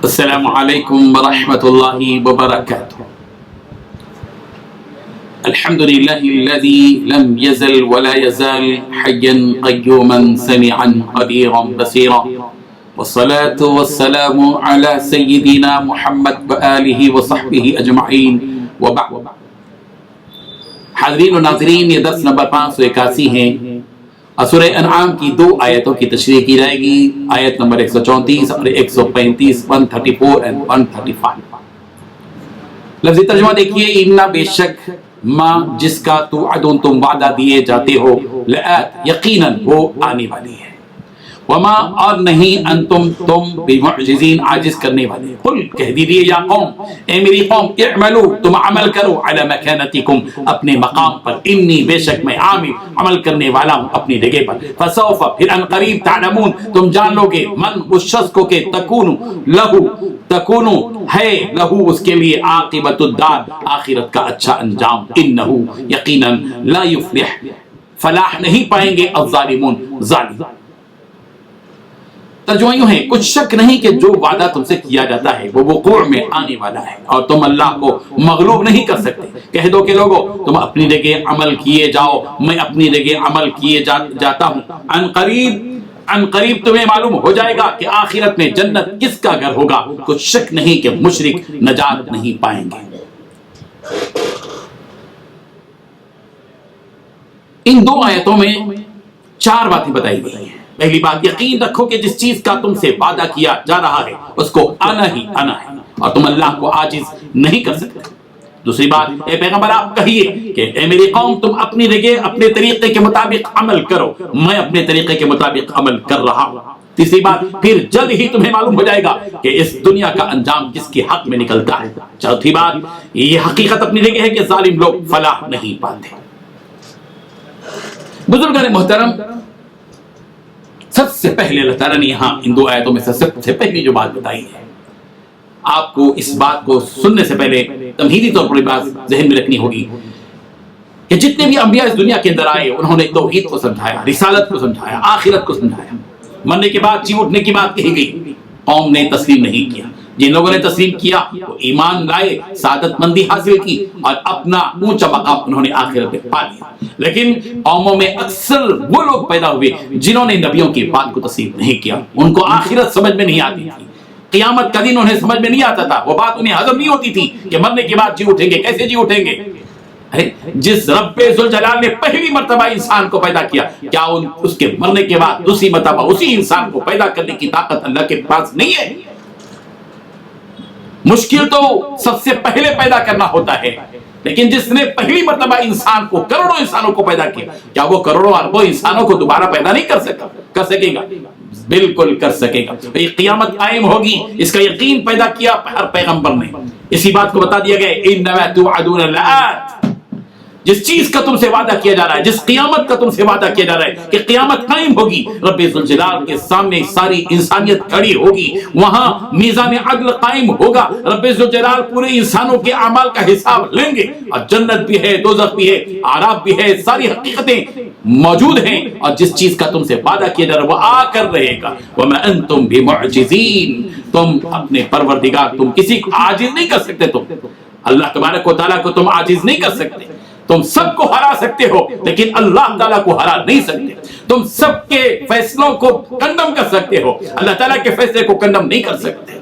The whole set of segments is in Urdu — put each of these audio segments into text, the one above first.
السلام علیکم ورحمۃ اللہ وبرکاتہ. الحمد للہ الذی لم یزل ولا یزال حیا قیوما سمیعا قدیرا بصیرا والصلاة والسلام علی سیدنا محمد وآلہ وصحبہ اجمعین وبعد. حاضرین و ناظرین، یہ درس نمبر 581 ہے. سورہ انعام کی 2 آیتوں کی تشریح کی جائے گی، آیت نمبر 134 اور 135، 134 and 135. لفظی ترجمہ دیکھیے. اِنَّا بے شک ما جس کا توعدون تم وعدہ دیے جاتے ہو، لآت یقیناً وہ آنے والی ہے، وما اور نہیں انتم تم بمعجزین عاجز کرنے والے. قل کہہ دیجئے یا قوم، اے میری قوم، اعملو تم عمل کرو، علی مکانتکم اپنے مقام پر، انی بے شک میں عامل عمل کرنے والا ہوں اپنی جگہ پر. فسوف پھر ان قریب تعلمون تم جان لو گے، من اس شخص کو کہ تکون لہو تکون ہے لہو اس کے لیے عاقبت الدار آخرت کا اچھا انجام. انہو یقیناً لا یفلح فلاح نہیں پائیں گے الظالمون ظالم. ترجمہ یوں ہے، کچھ شک نہیں کہ جو وعدہ تم سے کیا جاتا ہے وہ وقوع میں آنے والا ہے اور تم اللہ کو مغلوب نہیں کر سکتے. کہہ دو کہ لوگو تم اپنی جگہ عمل کیے جاؤ، میں اپنی جگہ عمل کیے جاتا ہوں. ان قریب تمہیں معلوم ہو جائے گا کہ آخرت میں جنت کس کا گھر ہوگا. کچھ شک نہیں کہ مشرک نجات نہیں پائیں گے. ان 2 آیتوں میں 4 باتیں بتائی گئی ہیں. پہلی بات، یقین رکھو کہ جس چیز کا تم سے وعدہ کیا جا رہا ہے اس کو آنا ہی آنا ہے اور تم اللہ کو عاجز نہیں کر سکتے. دوسری بات، اے پیغمبر آپ کہیے کہ اے میری قوم تم اپنی جگہ اپنے طریقے کے مطابق عمل کرو، میں اپنے طریقے کے مطابق عمل کر رہا ہوں. تیسری بات، پھر جلد ہی تمہیں معلوم ہو جائے گا کہ اس دنیا کا انجام کس کے حق میں نکلتا ہے. چوتھی بات، یہ حقیقت اپنی جگہ ہے کہ ظالم لوگ فلاح نہیں پاتے. بزرگان محترم، سب سے پہلے اللہ تعالیٰ نے یہاں ان 2 آیتوں میں سب سے پہلی جو بات بتائی ہے، آپ کو اس بات کو سننے سے پہلے تمہیدی طور پر بات ذہن میں رکھنی ہوگی کہ جتنے بھی انبیاء اس دنیا کے اندر آئے انہوں نے توحید کو سمجھایا، رسالت کو سمجھایا، آخرت کو سمجھایا. مرنے کے بعد جی اٹھنے کی بات کہی گئی، قوم نے تسلیم نہیں کیا. جن لوگوں نے تسلیم کیا وہ ایمان لائے، سعادت مندی حاصل کی اور اپنا اونچا مقام انہوں نے آخرت میں پا لیا. لیکن قوموں میں اکثر وہ لوگ پیدا ہوئے جنہوں نے نبیوں کی بات کو تسلیم نہیں کیا. ان کو آخرت سمجھ میں نہیں آتی تھی، قیامت کا دن انہیں سمجھ میں نہیں آتا تھا، وہ بات انہیں ہضم نہیں ہوتی تھی کہ مرنے کے بعد جی اٹھیں گے، کیسے جی اٹھیں گے. جس رب ذوالجلال نے پہلی مرتبہ انسان کو پیدا کیا، کیا اس کے مرنے کے بعد دوسری مرتبہ اسی انسان کو پیدا کرنے کی طاقت اللہ کے پاس نہیں ہے؟ مشکل تو سب سے پہلے پیدا کرنا ہوتا ہے، لیکن جس نے پہلی مرتبہ انسان کو، کروڑوں انسانوں کو پیدا کیا، کیا وہ کروڑوں اربوں انسانوں کو دوبارہ پیدا نہیں کر سکے گا؟ بالکل کر سکے گا. یہ قیامت قائم ہوگی، اس کا یقین پیدا کیا ہر پیغمبر نے. اسی بات کو بتا دیا گیا، انما توعدون لآت. جس چیز کا تم سے وعدہ کیا جا رہا ہے، جس قیامت کا تم سے وعدہ کیا جا رہا ہے کہ قیامت قائم ہوگی، رب ذوالجلال کے سامنے ساری انسانیت کھڑی ہوگی، وہاں میزان عدل قائم ہوگا، رب ذوالجلال پورے انسانوں کے اعمال کا حساب لیں گے، اور جنت بھی ہے، دوزخ بھی ہے، اعراف بھی ہے، ساری حقیقتیں موجود ہیں. اور جس چیز کا تم سے وعدہ کیا جا رہا ہے وہ آ کر رہے گا. وَمَا أَنْتُمْ بِمُعْجِزِينَ تم اپنے پروردگار، تم کسی کو عاجز نہیں کر سکتے. تم اللہ تبارک و تعالیٰ کو تم عاجز نہیں کر سکتے. تم سب کو ہرا سکتے ہو لیکن اللہ تعالیٰ کو ہرا نہیں سکتے. تم سب کے فیصلوں کو کنڈم کر سکتے ہو، اللہ تعالیٰ کے فیصلے کو کنڈم نہیں کر سکتے.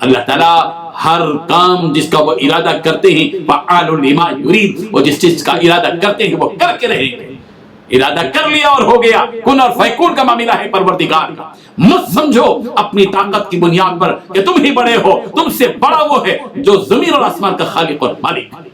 اللہ تعالیٰ ہر کام جس کا وہ ارادہ کرتے ہیں، فعال لما یرید، وہ جس چیز کا ارادہ کرتے ہیں وہ کر کے رہیں گے. ارادہ کر لیا اور ہو گیا. کن اور فیکون کا معاملہ ہے پروردگار کا. مت سمجھو اپنی طاقت کی بنیاد پر کہ تم ہی بڑے ہو، تم سے بڑا وہ ہے جو زمین اور آسمان کا خالق اور مالک ہے.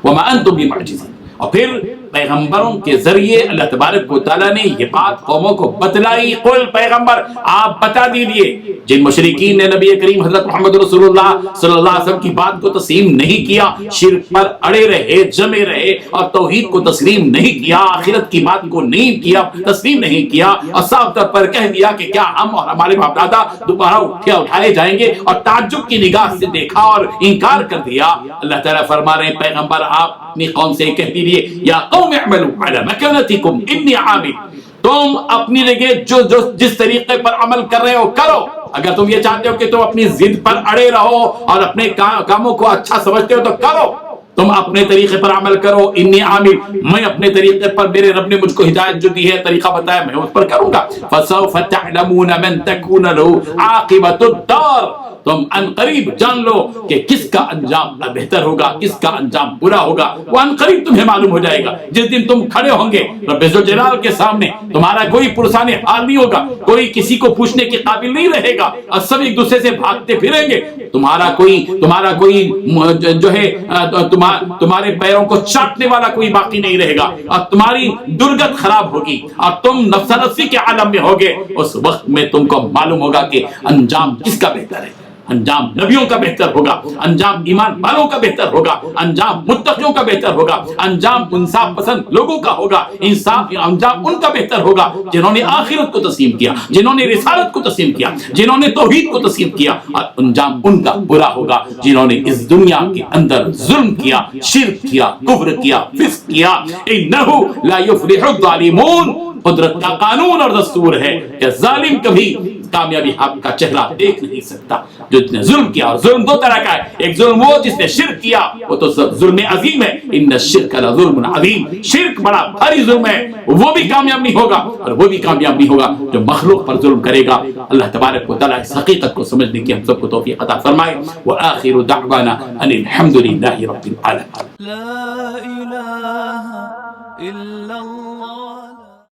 وَمَا أَنْتُمْ بِمُعْجِزِينَ. اور پھر پیغمبروں کے ذریعے اللہ تبارک و تعالیٰ نے یہ بات قوموں کو بتلائی. قل پیغمبر آپ بتا دیجئے، جن مشرکین نے نبی کریم حضرت محمد رسول اللہ صلی اللہ علیہ وسلم کی بات کو تسلیم نہیں کیا، شرک پر اڑے رہے، جمے رہے اور توحید کو تسلیم نہیں کیا، آخرت کی بات کو نہیں کیا، تسلیم نہیں کیا، اور صاف طور پر کہہ دیا کہ کیا ہم اور ہمارے باپ دادا دوبارہ اٹھائے جائیں گے، اور تعجب کی نگاہ سے دیکھا اور انکار کر دیا. اللہ تعالیٰ فرما رہے ہیں پیغمبر آپ اپنی قوم سے کہہ دیجئے، یا قوم اعملوا علی مکانتکم انی عامل. تم اپنی جگہ جس طریقے پر عمل کر رہے ہو کرو، اگر تم یہ چاہتے ہو کہ تم اپنی ضد پر اڑے رہو اور اپنے کاموں کو اچھا سمجھتے ہو تو کرو، تم اپنے طریقے پر عمل کرو، انی عامل، میں اپنے طریقے پر، میرے رب نے مجھ کو ہدایت جو دی ہے، طریقہ بتایا، میں اس پر کروں گا۔ فَسَوْفَ تَعْلَمُونَ مَنْ تَكُونَ لَهُ عَاقِبَةُ الدَّارِ، تم ان قریب جان لو کہ کس کا انجام بہتر ہوگا، کس کا انجام برا ہوگا، وہ ان قریب تمہیں معلوم ہو جائے گا۔ جس دن تم کھڑے ہوں گے رب ذوالجلال کے سامنے، تمہارا کوئی پرسان حال نہیں ہوگا، کوئی کسی کو پوچھنے کے قابل نہیں رہے گا، اور سب ایک دوسرے سے بھاگتے پھریں گے، تمہارا کوئی جو ہے تمہارے پیروں کو چاٹنے والا کوئی باقی نہیں رہے گا، اور تمہاری درگت خراب ہوگی، اور تم نفس نفسی کے عالم میں ہوگے۔ اس وقت میں تم کو معلوم ہوگا کہ انجام کس کا بہتر ہے۔ انجام نبیوں کا بہتر ہوگا، انجام ایمان والوں کا بہتر ہوگا، انجام متقیوں کا بہتر ہوگا، انجام انصاف پسند لوگوں کا ہوگا، انجام ان کا بہتر ہوگا جنہوں نے آخرت کو تسلیم کیا، جنہوں نے رسالت کو تسلیم کیا، جنہوں نے توحید کو تسلیم کیا، اور انجام ان کا برا ہوگا جنہوں نے اس دنیا کے اندر ظلم کیا، شرک کیا، کفر کیا، فسق کیا۔ انہو لا یفلح الظالمون، قدرت کا قانون اور دستور ہے کہ ظالم کبھی کامیابی آپ کا چہرہ دیکھ نہیں سکتا۔ جو نے ظلم کیا، اور ظلم دو طرح کا ہے، ایک ظلم وہ جس نے شرک کیا، وہ تو ظلم عظیم ہے، ان الشرک لظلم عظیم، شرک بڑا بھاری ظلم ہے، وہ بھی کامیاب نہیں ہوگا، اور وہ بھی کامیاب نہیں ہوگا جو مخلوق پر ظلم کرے گا۔ اللہ تبارک و تعالیٰ اس حقیقت کو سمجھنے کی ہم سب کو توفیق عطا فرمائے۔ وآخر دعوانا ان الحمد للہ رب العالمین۔ لا الہ الا اللہ۔